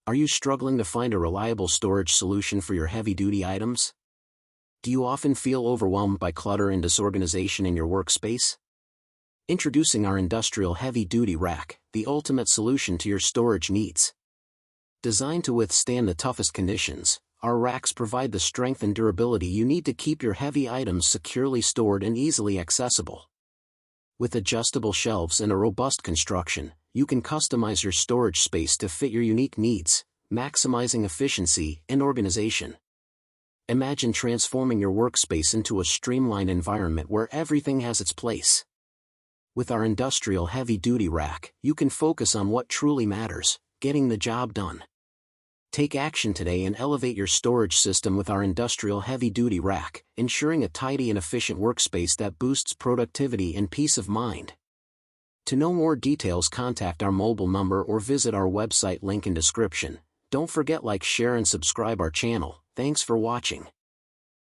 Are you struggling to find a reliable storage solution for your heavy-duty items? Do you often feel overwhelmed by clutter and disorganization in your workspace? Introducing our industrial heavy-duty rack, the ultimate solution to your storage needs. Designed to withstand the toughest conditions, our racks provide the strength and durability you need to keep your heavy items securely stored and easily accessible. With adjustable shelves and a robust construction, you can customize your storage space to fit your unique needs, maximizing efficiency and organization. Imagine transforming your workspace into a streamlined environment where everything has its place. With our industrial heavy-duty rack, you can focus on what truly matters, getting the job done. Take action today and elevate your storage system with our industrial heavy-duty rack, ensuring a tidy and efficient workspace that boosts productivity and peace of mind. To know more details, contact our mobile number or visit our website link in description. Don't forget like, share and subscribe our channel. Thanks for watching.